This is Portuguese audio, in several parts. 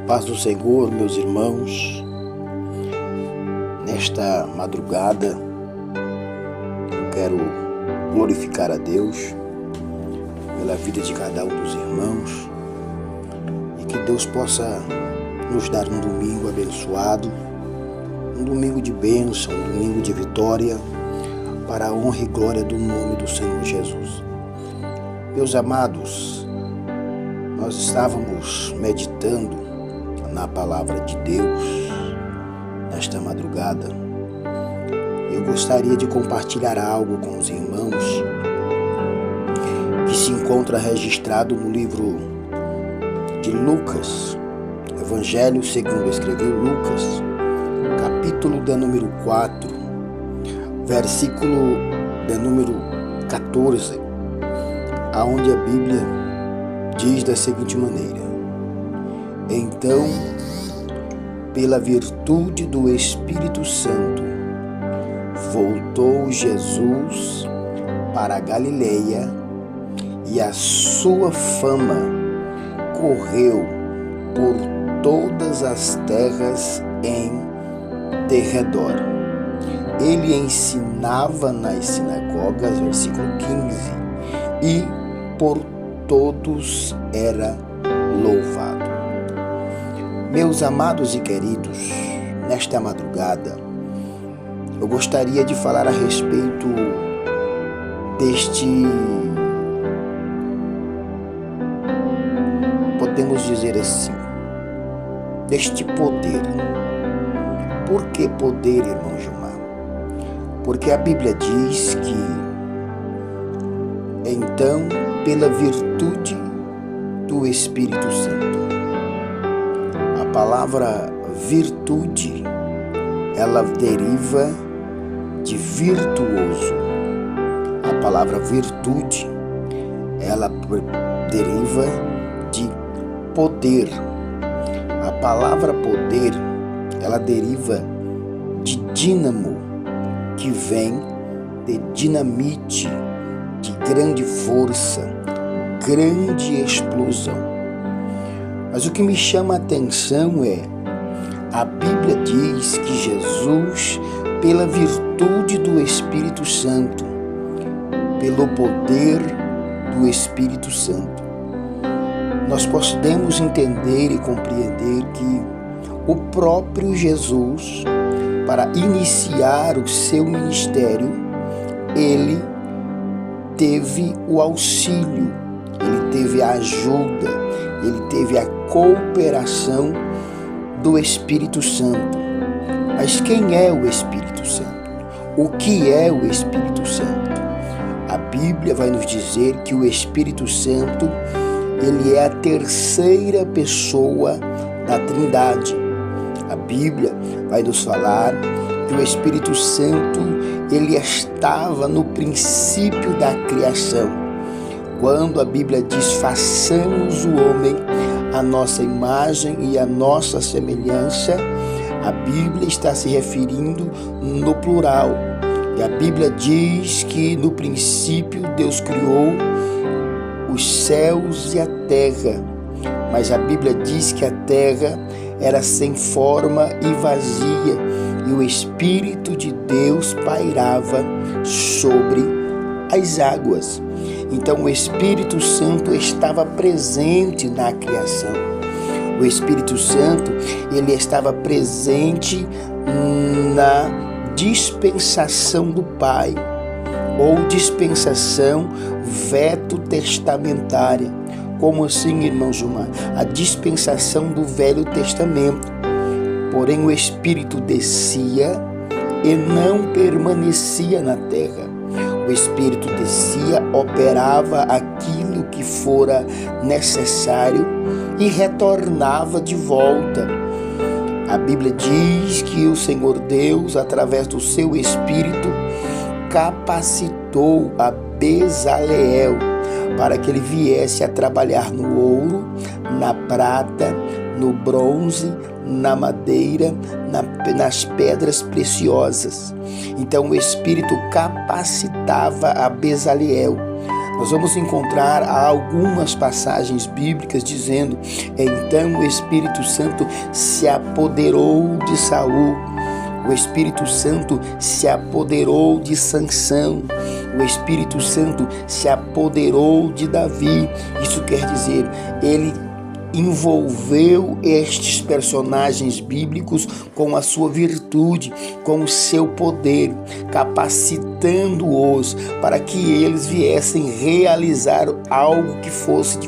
Paz do Senhor, meus irmãos. Nesta madrugada eu quero glorificar a Deus pela vida de cada um dos irmãos e que Deus possa nos dar um domingo abençoado, um domingo de bênção, um domingo de vitória para a honra e glória do nome do Senhor Jesus. Meus amados, nós estávamos meditando na palavra de Deus nesta madrugada. Eu gostaria de compartilhar algo com os irmãos que se encontra registrado no livro de Lucas, Evangelho segundo escreveu Lucas, capítulo de número 4, versículo de número 14, aonde a Bíblia diz da seguinte maneira: Então, pela virtude do Espírito Santo, voltou Jesus para a Galileia e a sua fama correu por todas as terras em derredor. Ele ensinava nas sinagogas, versículo 15, e por todos era louvado. Meus amados e queridos, nesta madrugada, eu gostaria de falar a respeito podemos dizer assim, deste poder. Por que poder, irmão Gilmar? Porque a Bíblia diz que, então, pela virtude do Espírito Santo. A palavra virtude, ela deriva de virtuoso. A palavra virtude, ela deriva de poder. A palavra poder, ela deriva de dínamo, que vem de dinamite, de grande força, grande explosão. Mas o que me chama a atenção é, a Bíblia diz que Jesus, pela virtude do Espírito Santo, pelo poder do Espírito Santo, nós podemos entender e compreender que o próprio Jesus, para iniciar o seu ministério, ele teve o auxílio, ele teve a ajuda, ele teve a cooperação do Espírito Santo. Mas quem é o Espírito Santo? O que é o Espírito Santo? A Bíblia vai nos dizer que o Espírito Santo, ele é a terceira pessoa da Trindade. A Bíblia vai nos falar que o Espírito Santo, ele estava no princípio da criação. Quando a Bíblia diz, façamos o homem a nossa imagem e a nossa semelhança, a Bíblia está se referindo no plural. E a Bíblia diz que no princípio Deus criou os céus e a terra. Mas a Bíblia diz que a terra era sem forma e vazia, e o Espírito de Deus pairava sobre as águas. Então o Espírito Santo estava presente na criação. O Espírito Santo, ele estava presente na dispensação do Pai, ou dispensação veto-testamentária. Como assim, irmão Gilmar? A dispensação do Velho Testamento. Porém, o Espírito descia e não permanecia na terra. O Espírito descia, operava aquilo que fora necessário e retornava de volta. A Bíblia diz que o Senhor Deus, através do seu Espírito, capacitou a Bezaleel para que ele viesse a trabalhar no ouro, na prata, no bronze, na madeira, nas pedras preciosas. Então o Espírito capacitava a Bezaleel Nós vamos encontrar algumas passagens bíblicas dizendo: então o Espírito Santo se apoderou de Saul, o Espírito Santo se apoderou de Sansão, o Espírito Santo se apoderou de Davi. Isso quer dizer, ele envolveu estes personagens bíblicos com a sua virtude, com o seu poder, capacitando-os para que eles viessem realizar algo que fosse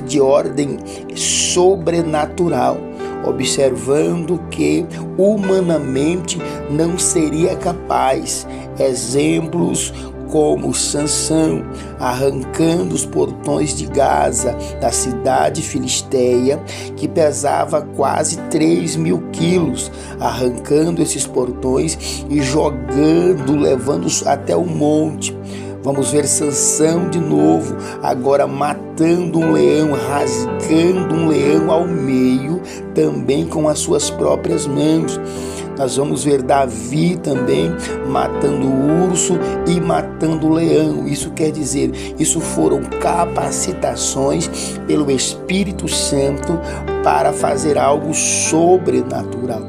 de ordem sobrenatural, observando que humanamente não seria capaz. Exemplos como Sansão arrancando os portões de Gaza, da cidade filisteia, que pesava quase 3.000 quilos, arrancando esses portões e jogando, levando-os até o monte. Vamos ver Sansão de novo, agora matando um leão, rasgando um leão ao meio, também com as suas próprias mãos. Nós vamos ver Davi também matando o urso e matando o leão. Isso quer dizer, isso foram capacitações pelo Espírito Santo para fazer algo sobrenatural.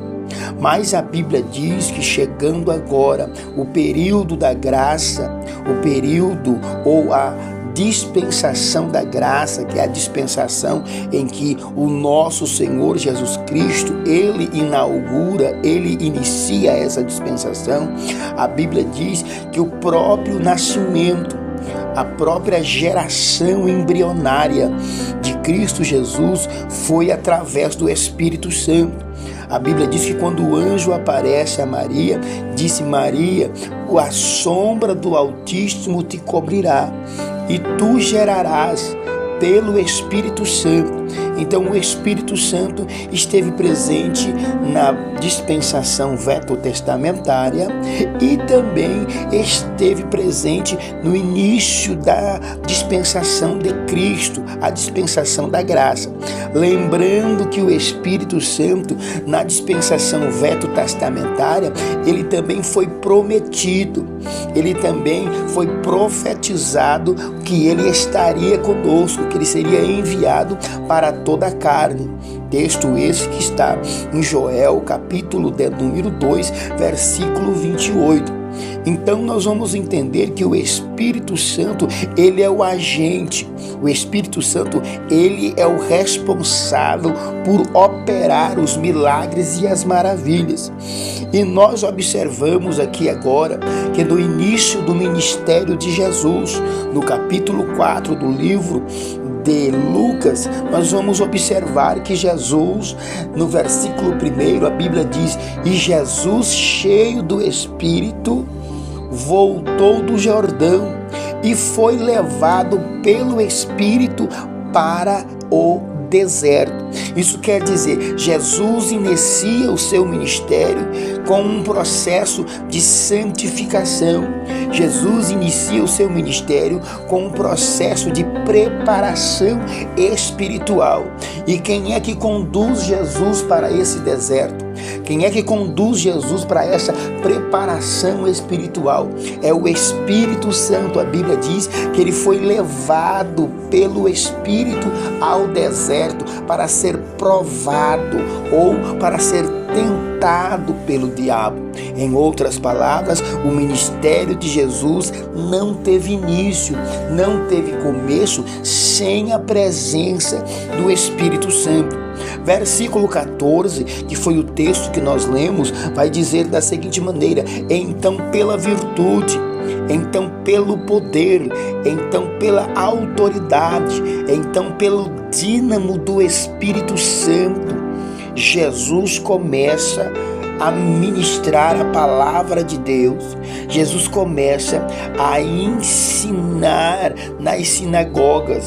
Mas a Bíblia diz que chegando agora o período da graça, o período ou a dispensação da graça, que é a dispensação em que o nosso Senhor Jesus Cristo, ele inaugura, ele inicia essa dispensação. A Bíblia diz que o próprio nascimento, a própria geração embrionária de Cristo Jesus foi através do Espírito Santo. A Bíblia diz que quando o anjo aparece a Maria, disse: Maria, a sombra do Altíssimo te cobrirá e tu gerarás pelo Espírito Santo. Então o Espírito Santo esteve presente na dispensação veterotestamentária e também esteve presente no início da dispensação de Cristo, a dispensação da graça. Lembrando que o Espírito Santo, na dispensação veterotestamentária, ele também foi prometido, ele também foi profetizado que ele estaria conosco, que ele seria enviado para toda a carne. Texto esse que está em Joel, capítulo de número 2, versículo 28. Então nós vamos entender que o Espírito Santo, ele é o agente. O Espírito Santo, ele é o responsável por operar os milagres e as maravilhas. E nós observamos aqui agora que no início do ministério de Jesus, no capítulo 4 do livro de Lucas, nós vamos observar que Jesus, no versículo 1, a Bíblia diz: e Jesus, cheio do Espírito, voltou do Jordão e foi levado pelo Espírito para o deserto. Isso quer dizer, Jesus inicia o seu ministério com um processo de santificação. Jesus inicia o seu ministério com um processo de preparação espiritual. E quem é que conduz Jesus para esse deserto? Quem é que conduz Jesus para essa preparação espiritual? É o Espírito Santo. A Bíblia diz que ele foi levado pelo Espírito ao deserto para ser provado ou para ser tentado pelo diabo. Em outras palavras, o ministério de Jesus não teve início, não teve começo sem a presença do Espírito Santo. Versículo 14, que foi o texto que nós lemos, vai dizer da seguinte maneira: então pela virtude, então pelo poder, então pela autoridade, então pelo dínamo do Espírito Santo, Jesus começa a ministrar a palavra de Deus. Jesus começa a ensinar nas sinagogas.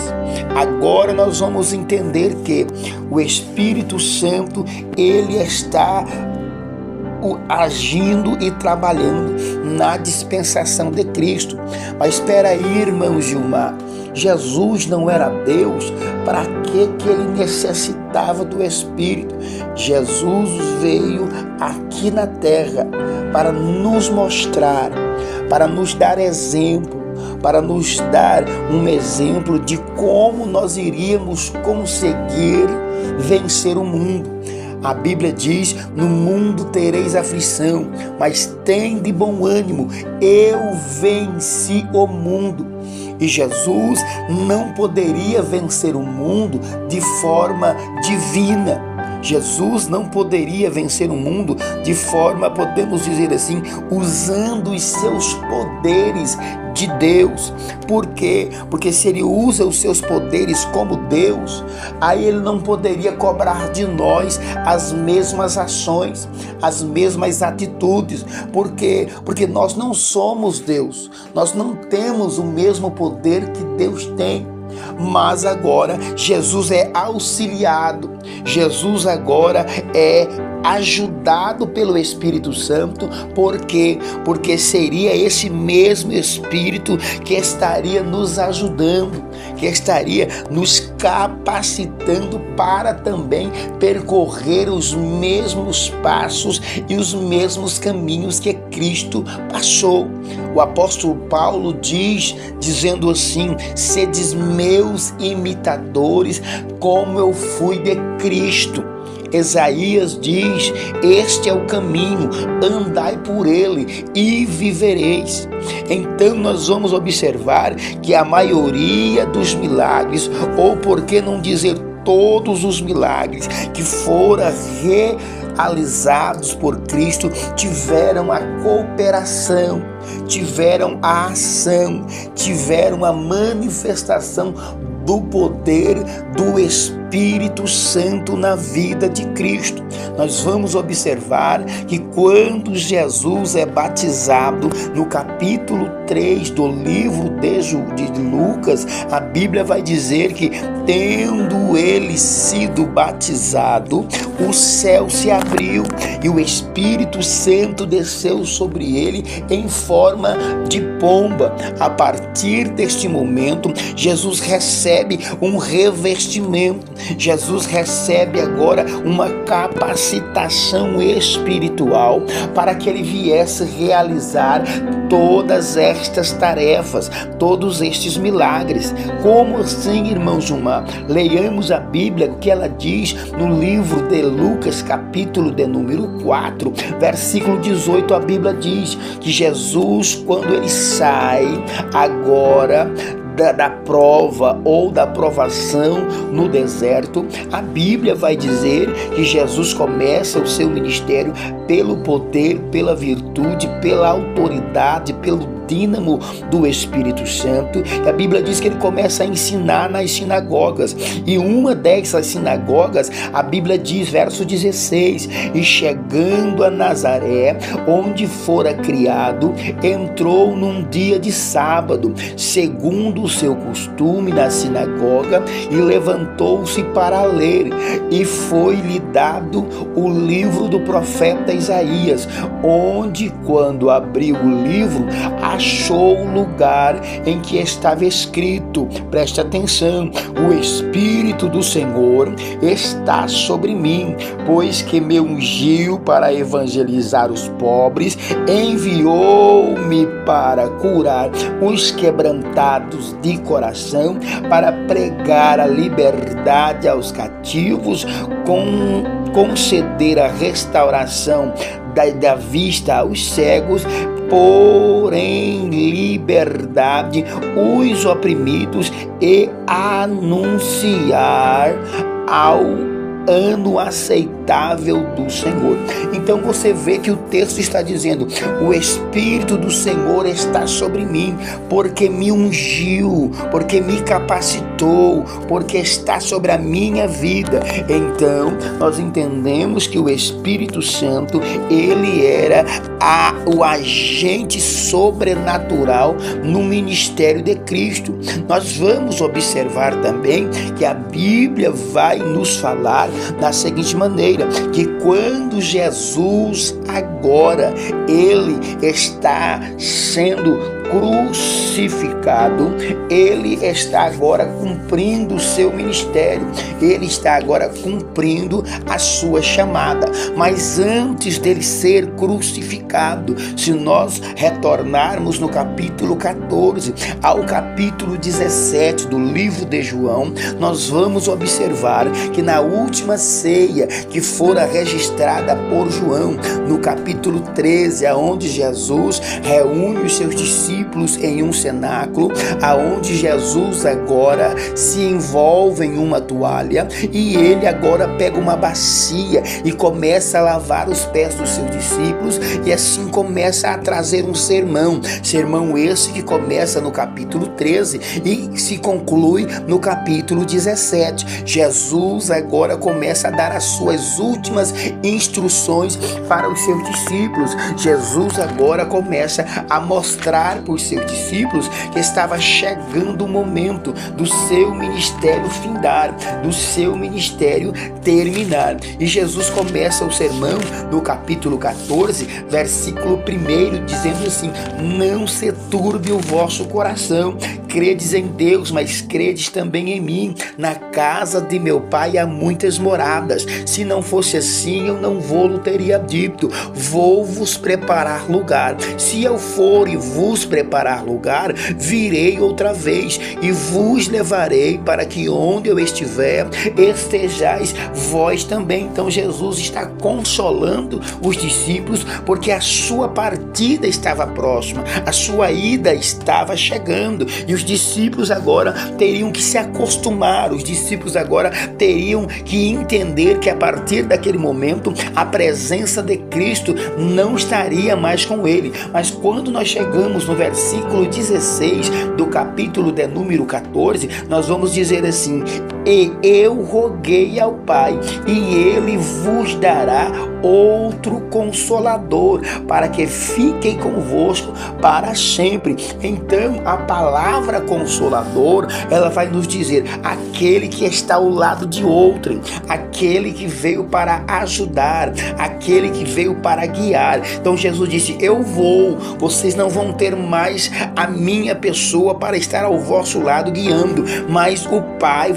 Agora nós vamos entender que o Espírito Santo, ele está agindo e trabalhando na dispensação de Cristo. Mas espera aí, irmão Gilmar, Jesus não era Deus? Para que ele necessitava do Espírito? Jesus veio aqui na terra para nos mostrar, para nos dar exemplo, para nos dar um exemplo de como nós iríamos conseguir vencer o mundo. A Bíblia diz: no mundo tereis aflição, mas tende bom ânimo, eu venci o mundo. E Jesus não poderia vencer o mundo de forma divina. Jesus não poderia vencer o mundo de forma, podemos dizer assim, usando os seus poderes de Deus. Por quê? Porque se ele usa os seus poderes como Deus, aí ele não poderia cobrar de nós as mesmas ações, as mesmas atitudes. Por quê? Porque nós não somos Deus, nós não temos o mesmo poder que Deus tem. Mas agora Jesus é auxiliado, Jesus agora é ajudado pelo Espírito Santo. Por quê? Porque seria esse mesmo Espírito que estaria nos ajudando, que estaria nos capacitando para também percorrer os mesmos passos e os mesmos caminhos que Cristo passou. O apóstolo Paulo dizendo assim: sedes meus imitadores, como eu fui de Cristo. Isaías diz: este é o caminho, andai por ele e vivereis. Então nós vamos observar que a maioria dos milagres, ou por que não dizer todos os milagres que foram realizados por Cristo, tiveram a cooperação, tiveram a ação, tiveram a manifestação do poder do Espírito Santo na vida de Cristo. Nós vamos observar que quando Jesus é batizado, no capítulo 3 do livro de Lucas, a Bíblia vai dizer que, tendo ele sido batizado, o céu se abriu e o Espírito Santo desceu sobre ele em forma de pomba. A partir deste momento, Jesus recebe um revestimento, Jesus recebe agora uma capacitação espiritual para que ele viesse realizar todas estas tarefas, todos estes milagres. Como assim, irmão Gilmar? Leiamos a Bíblia, o que ela diz no livro de Lucas, capítulo de número 4, versículo 18. A Bíblia diz que Jesus, quando ele sai agora da prova ou da provação no deserto, a Bíblia vai dizer que Jesus começa o seu ministério pelo poder, pela virtude, pela autoridade, pelo dínamo do Espírito Santo. E a Bíblia diz que ele começa a ensinar nas sinagogas, e uma dessas sinagogas, a Bíblia diz, verso 16: e chegando a Nazaré, onde fora criado, entrou num dia de sábado, segundo o seu costume, na sinagoga, e levantou-se para ler, e foi-lhe dado o livro do profeta Isaías, onde, quando abriu o livro, achou o lugar em que estava escrito, preste atenção: o Espírito do Senhor está sobre mim, pois que me ungiu para evangelizar os pobres, enviou-me para curar os quebrantados de coração, para pregar a liberdade aos cativos, conceder a restauração da vista aos cegos, pôr em liberdade os oprimidos e anunciar ao ano aceitável do Senhor. Então você vê que o texto está dizendo: o Espírito do Senhor está sobre mim, porque me ungiu, porque me capacitou, porque está sobre a minha vida. Então nós entendemos que o Espírito Santo, ele era o agente sobrenatural no ministério de Cristo. Nós vamos observar também que a Bíblia vai nos falar da seguinte maneira: que quando Jesus agora ele está sendo crucificado, ele está agora cumprindo o seu ministério, ele está agora cumprindo a sua chamada. Mas antes dele ser crucificado, se nós retornarmos no capítulo 14 ao capítulo 17 do livro de João, nós vamos observar que na última ceia que fora registrada por João, no capítulo 13, aonde Jesus reúne os seus discípulos em um cenáculo, aonde Jesus agora se envolve em uma toalha e ele agora pega uma bacia e começa a lavar os pés dos seus discípulos, e assim começa a trazer um sermão esse que começa no capítulo 13 e se conclui no capítulo 17. Jesus agora começa a dar as suas últimas instruções para os seus discípulos. Jesus agora começa a mostrar para os seus discípulos que estava chegando o momento do seu ministério findar, do seu ministério terminar. E Jesus começa o sermão no capítulo 14, versículo 1, dizendo assim: não se turbe o vosso coração, credes em Deus, mas credes também em mim. Na casa de meu pai há muitas moradas, se não fosse assim eu não vou-lo teria dito, vou vos preparar lugar. Se eu for e vos preparar lugar, virei outra vez e vos levarei, para que onde eu estiver, estejais vós também. Então Jesus está consolando os discípulos, porque a sua partida estava próxima, a sua ida estava chegando, e os discípulos agora teriam que se acostumar, os discípulos agora teriam que entender que a partir daquele momento a presença de Cristo não estaria mais com ele. Mas quando nós chegamos no versículo 16 do capítulo de número 14, nós vamos dizer assim: e eu roguei ao Pai, e ele vos dará outro Consolador, para que fiquem convosco para sempre. Então a palavra Consolador, ela vai nos dizer aquele que está ao lado de outrem, aquele que veio para ajudar, aquele que veio para guiar. Então Jesus disse: eu vou, vocês não vão ter mais a minha pessoa para estar ao vosso lado guiando, mas o Pai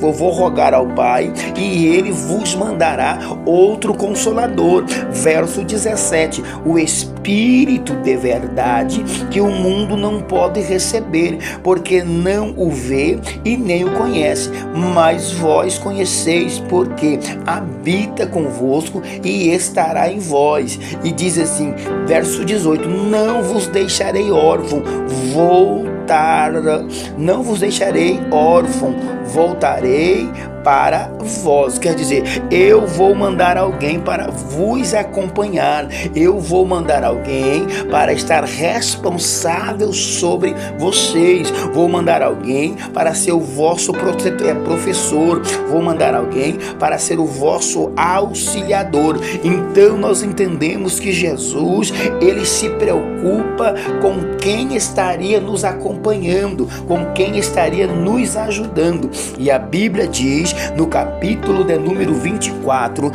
eu vou rogar ao Pai e ele vos mandará outro Consolador. Verso 17: o Espírito de verdade, que o mundo não pode receber, porque não o vê e nem o conhece, mas vós conheceis, porque habita convosco e estará em vós. E diz assim, verso 18: não vos deixarei órfão, não vos deixarei órfão, voltarei para vós. Quer dizer, eu vou mandar alguém para vos acompanhar, eu vou mandar alguém para estar responsável sobre vocês, vou mandar alguém para ser o vosso professor, vou mandar alguém para ser o vosso auxiliador. Então nós entendemos que Jesus, ele se preocupa com quem estaria nos acompanhando, com quem estaria nos ajudando. E a Bíblia diz no capítulo de número 24,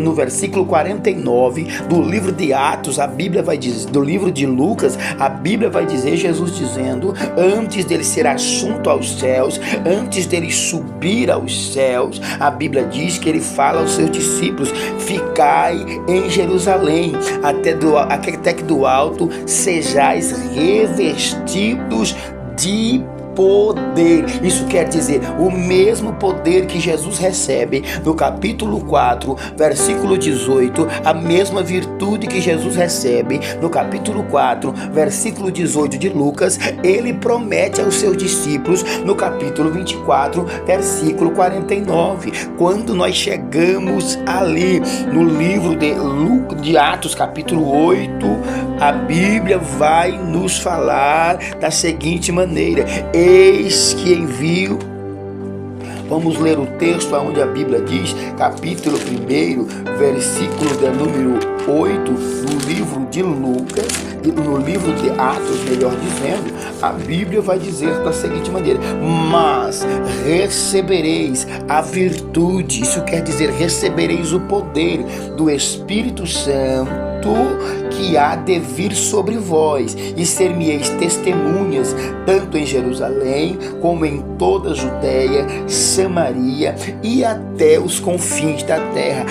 no versículo 49 do livro de Atos, a Bíblia vai dizer, do livro de Lucas, a Bíblia vai dizer, Jesus dizendo, antes dele ser assunto aos céus, antes dele subir aos céus, a Bíblia diz que ele fala aos seus discípulos: ficai em Jerusalém, até que do alto sejais revestidos de poder. Isso quer dizer, o mesmo poder que Jesus recebe no capítulo 4, versículo 18, a mesma virtude que Jesus recebe no capítulo 4, versículo 18 de Lucas, ele promete aos seus discípulos no capítulo 24, versículo 49. Quando nós chegamos ali no livro de Atos, capítulo 8, a Bíblia vai nos falar da seguinte maneira: eis que envio. Vamos ler o texto onde a Bíblia diz, capítulo 1, versículo de número 8, no livro de Lucas, no livro de Atos, melhor dizendo, a Bíblia vai dizer da seguinte maneira: mas recebereis a virtude, isso quer dizer, recebereis o poder do Espírito Santo, que há de vir sobre vós, e ser-me-eis testemunhas, tanto em Jerusalém, como em toda a Judéia, Samaria e até os confins da terra.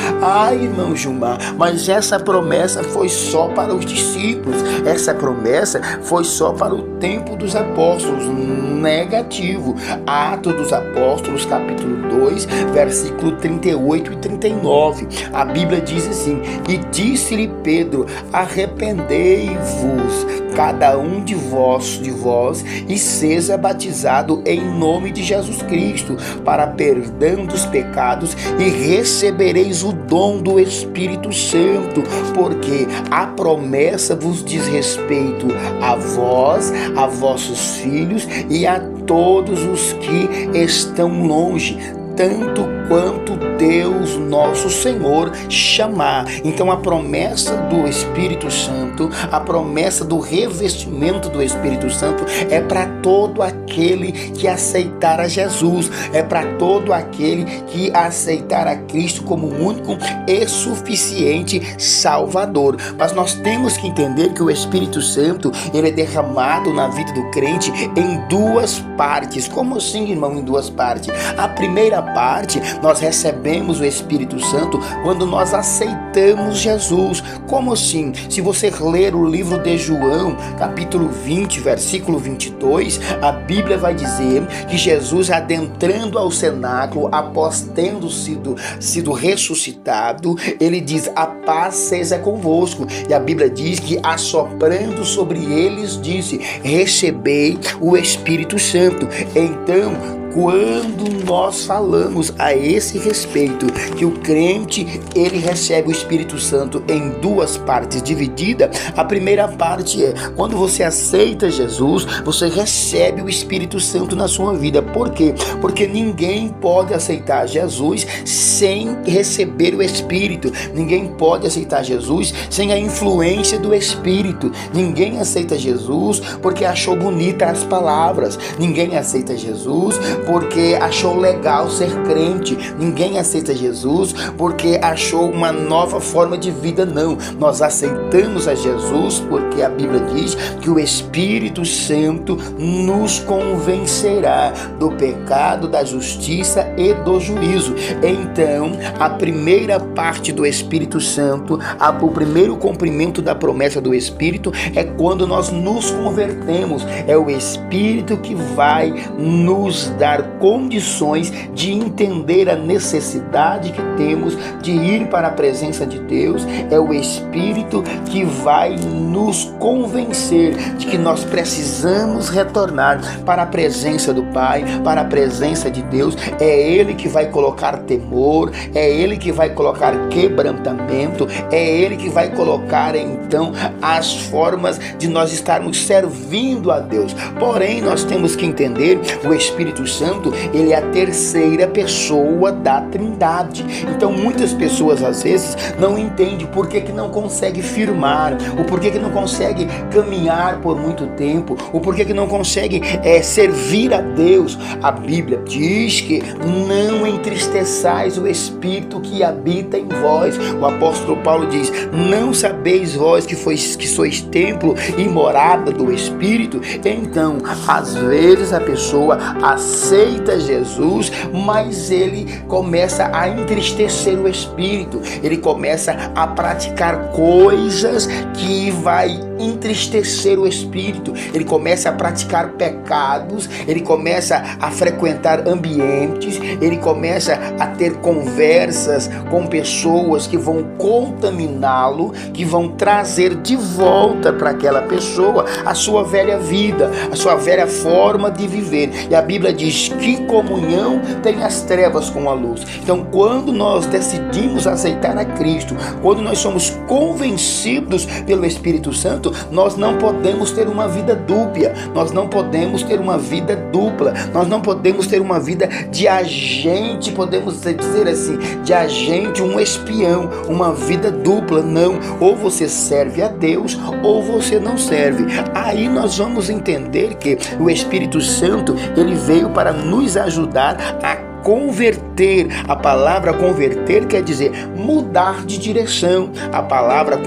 Irmão Gilmar, mas essa promessa foi só para os discípulos, essa promessa foi só para o tempo dos apóstolos. Negativo. Atos dos Apóstolos, capítulo 2, versículo 38 e 39. A Bíblia diz assim: e disse-lhe Pedro: arrependei-vos, cada um de vós, e seja batizado em nome de Jesus Cristo, para perdão dos pecados, e recebereis o dom do Espírito Santo, porque a promessa vos diz respeito a vós, a vossos filhos e a todos os que estão longe, tanto quanto Deus nosso Senhor chamar. Então a promessa do Espírito Santo, a promessa do revestimento do Espírito Santo é para todo aquele que aceitar a Jesus, é para todo aquele que aceitar a Cristo como único e suficiente Salvador. Mas nós temos que entender que o Espírito Santo, ele é derramado na vida do crente em duas partes. Como assim, irmão, em duas partes? A primeira parte, nós recebemos o Espírito Santo quando nós aceitamos Jesus. Como assim? Se você ler o livro de João, capítulo 20, versículo 22, a Bíblia vai dizer que Jesus, adentrando ao cenáculo, após tendo sido ressuscitado, ele diz: a paz seja convosco. E a Bíblia diz que, assoprando sobre eles, disse: recebei o Espírito Santo. Então, quando nós falamos a esse respeito, que o crente, ele recebe o Espírito Santo em duas partes divididas, a primeira parte é, quando você aceita Jesus, você recebe o Espírito Santo na sua vida. Por quê? Porque ninguém pode aceitar Jesus sem receber o Espírito. Ninguém pode aceitar Jesus sem a influência do Espírito. Ninguém aceita Jesus porque achou bonita as palavras. Ninguém aceita Jesus porque achou legal ser crente. Ninguém aceita Jesus porque achou uma nova forma de vida. Não, nós aceitamos a Jesus porque a Bíblia diz que o Espírito Santo nos convencerá do pecado, da justiça e do juízo. Então, a primeira parte do Espírito Santo, o primeiro cumprimento da promessa do Espírito é quando nós nos convertemos. É o Espírito que vai nos dar condições de entender a necessidade que temos de ir para a presença de Deus. É o Espírito que vai nos convencer de que nós precisamos retornar para a presença do Pai, para a presença de Deus. É Ele que vai colocar temor, é Ele que vai colocar quebrantamento, é Ele que vai colocar então as formas de nós estarmos servindo a Deus. Porém, nós temos que entender, o Espírito Santo, ele é a terceira pessoa da Trindade. Então muitas pessoas às vezes não entendem por que não consegue firmar, o porquê que não consegue caminhar por muito tempo, o porquê que não consegue servir a Deus. A Bíblia diz que não entristeçais o Espírito que habita em vós. O apóstolo Paulo diz: não sabeis vós que sois templo e morada do Espírito? Então, às vezes a pessoa aceita Jesus, mas ele começa a entristecer o Espírito, ele começa a praticar coisas que vai entristecer o Espírito, ele começa a praticar pecados, ele começa a frequentar ambientes, ele começa a ter conversas com pessoas que vão contaminá-lo, que vão trazer de volta para aquela pessoa a sua velha vida, a sua velha forma de viver. E a Bíblia diz: que comunhão tem as trevas com a luz. Então, quando nós decidimos aceitar a Cristo, quando nós somos convencidos pelo Espírito Santo, nós não podemos ter uma vida dúbia, nós não podemos ter uma vida dupla, nós não podemos ter uma vida de agente, podemos dizer assim, de agente, um espião, uma vida dupla. Não, ou você serve a Deus ou você não serve. Aí nós vamos entender que o Espírito Santo, ele veio para nos ajudar a converter. A palavra converter quer dizer mudar de direção. A palavra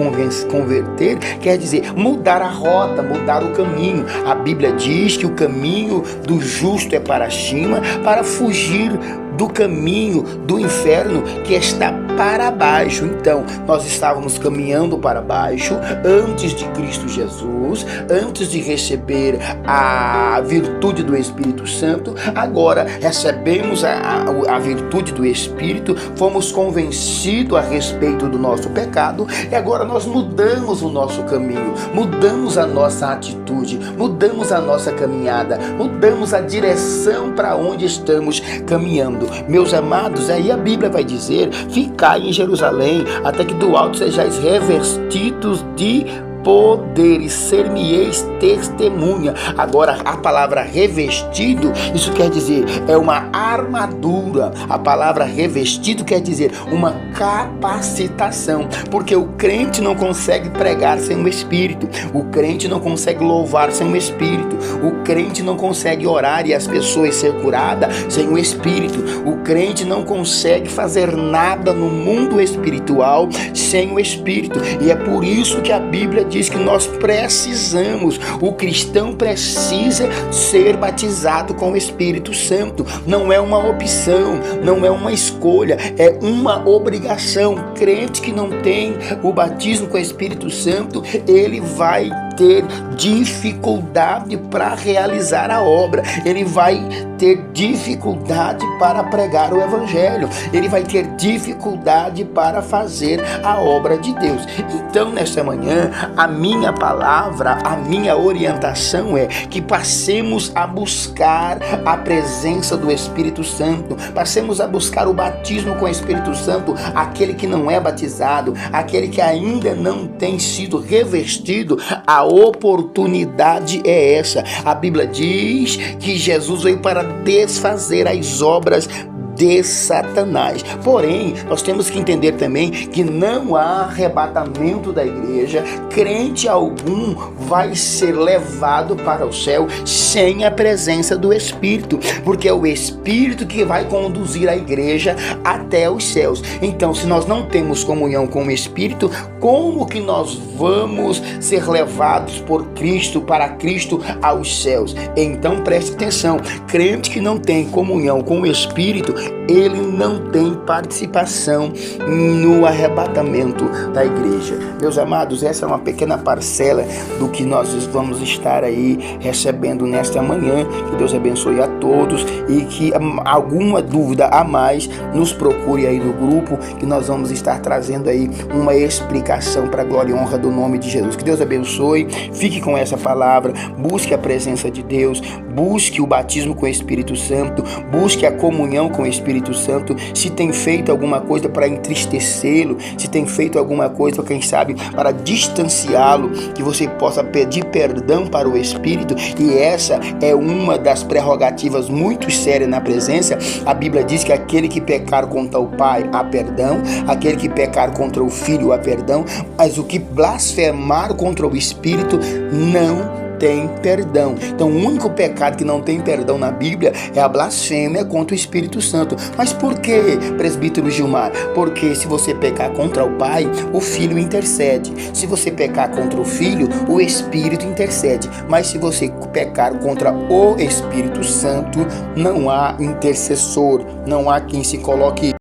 converter quer dizer mudar a rota, mudar o caminho. A Bíblia diz que o caminho do justo é para cima, para fugir do caminho do inferno que está para baixo. Então, nós estávamos caminhando para baixo antes de Cristo Jesus, antes de receber a virtude do Espírito Santo. Agora recebemos a virtude do Espírito, fomos convencidos a respeito do nosso pecado e agora nós mudamos o nosso caminho, mudamos a nossa atitude, mudamos a nossa caminhada, mudamos a direção para onde estamos caminhando. Meus amados, aí a Bíblia vai dizer: ficai em Jerusalém, até que do alto sejais revestidos de poder e ser-me-eis testemunha. Agora, a palavra revestido, isso quer dizer, é uma armadura. A palavra revestido quer dizer uma capacitação, porque o crente não consegue pregar sem o Espírito, o crente não consegue louvar sem o Espírito, o crente não consegue orar e as pessoas ser curadas sem o Espírito, o crente não consegue fazer nada no mundo espiritual sem o Espírito. E é por isso que a Bíblia diz que nós precisamos, o cristão precisa ser batizado com o Espírito Santo. Não é uma opção, não é uma escolha, é uma obrigação. Crente que não tem o batismo com o Espírito Santo, ele vai ter dificuldade para realizar a obra, ele vai ter dificuldade para pregar o Evangelho, ele vai ter dificuldade para fazer a obra de Deus. Então, nesta manhã, a minha palavra, a minha orientação é que passemos a buscar a presença do Espírito Santo, passemos a buscar o batismo com o Espírito Santo. Aquele que não é batizado, aquele que ainda não tem sido revestido, a oportunidade é essa. A Bíblia diz que Jesus veio para desfazer as obras de Satanás. Porém, nós temos que entender também que não há arrebatamento da igreja. Crente algum vai ser levado para o céu sem a presença do Espírito, porque é o Espírito que vai conduzir a igreja até os céus. Então, se nós não temos comunhão com o Espírito, como que nós vamos ser levados por Cristo, para Cristo, aos céus? Então, preste atenção: crente que não tem comunhão com o Espírito, ele não tem participação no arrebatamento da igreja. Meus amados, essa é uma pequena parcela do que nós vamos estar aí recebendo nesta manhã. Que Deus abençoe a todos e que alguma dúvida a mais, nos procure aí no grupo, que nós vamos estar trazendo aí uma explicação para a glória e honra do nome de Jesus. Que Deus abençoe, fique com essa palavra, busque a presença de Deus, busque o batismo com o Espírito Santo, busque a comunhão com o Espírito Santo. Se tem feito alguma coisa para entristecê-lo, se tem feito alguma coisa, quem sabe, para distanciá-lo, que você possa pedir perdão para o Espírito. E essa é uma das prerrogativas muito sérias na presença. A Bíblia diz que aquele que pecar contra o Pai, há perdão; aquele que pecar contra o Filho, há perdão; mas o que blasfemar contra o Espírito não tem perdão. Então, o único pecado que não tem perdão na Bíblia é a blasfêmia contra o Espírito Santo. Mas por que, presbítero Gilmar? Porque se você pecar contra o Pai, o Filho intercede. Se você pecar contra o Filho, o Espírito intercede. Mas se você pecar contra o Espírito Santo, não há intercessor, não há quem se coloque